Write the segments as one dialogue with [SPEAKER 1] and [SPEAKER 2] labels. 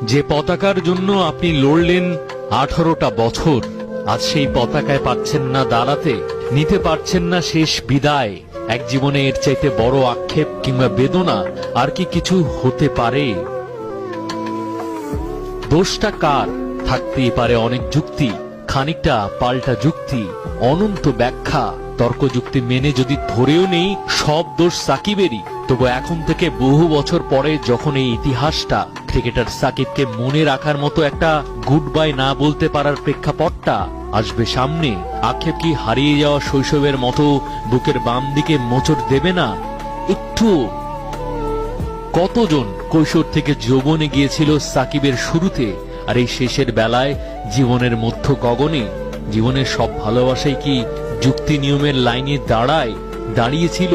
[SPEAKER 1] যে পতাকার জন্য আপনি লড়লেন 18টা বছর, আজ সেই পতাকায় পাচ্ছেন না দাঁড়াতে, নিতে পারছেন না শেষ বিদায়। এক জীবনে এর চাইতে বড় আক্ষেপ কিংবা বেদনা আর কি কিছু হতে পারে? দোষটা কার? থাকতেই পারে অনেক যুক্তি, খানিকটা পাল্টা যুক্তি, অনন্ত ব্যাখ্যা। তর্ক যুক্তি মেনে যদি ধরেও নেই সব দোষ সাকিবেরই, তবু এখন থেকে বহু বছর পরে যখন এই ইতিহাসটা ক্রিকেটার সাকিবকে মনে রাখার মতো একটা গুড বাই না বলতে পারার প্রেক্ষাপটটা আসবে সামনে, আক্ষেপ কি হারিয়ে যাওয়া শৈশবের মতো বুকের বাম দিকে মোচড় দেবে না একটু? কতজন কৈশোর থেকে যৌবনে গিয়েছিল সাকিবের শুরুতে, আর এই শেষের বেলায় জীবনের মধ্য গগনে? জীবনের সব ভালোবাসাই কি যুক্তি নিয়মের লাইনে দাঁড়িয়েছিল?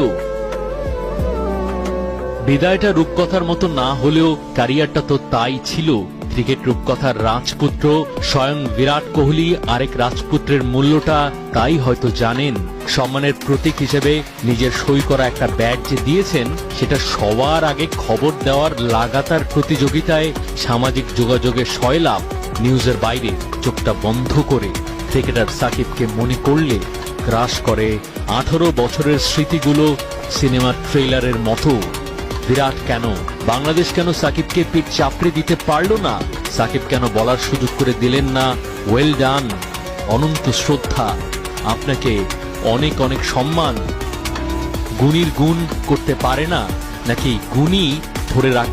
[SPEAKER 1] বিদায়টা রূপকথার মতো না হলেও ক্যারিয়ারটা তো তাই ছিল। ক্রিকেট রূপকথার রাজপুত্র স্বয়ং বিরাট কোহলি আরেক রাজপুত্রের মূল্যটা তাই হয়তো জানেন। সম্মানের প্রতীক হিসেবে নিজের সই করা একটা ব্যাট যে দিয়েছেন, সেটা সবার আগে খবর দেওয়ার লাগাতার প্রতিযোগিতায় সামাজিক যোগাযোগে সয়লাভ। নিউজের বাইরে চোখটা বন্ধ করে ক্রিকেটার সাকিবকে মনে করলে গ্রাস করে 18 বছরের স্মৃতিগুলো সিনেমার ট্রেলারের মতো। বিরাট কেন, বাংলাদেশ কেন সাকিবকে পিঠ চাপড়ে দিতে পারলো না? সাকিব কেন বলার সুযোগ করে দিলেন না ওয়েল ডান, অনন্ত শ্রদ্ধা, আপনাকে অনেক অনেক সম্মান? গুণীর গুণ করতে পারে না, নাকি গুণী ধরে রাখ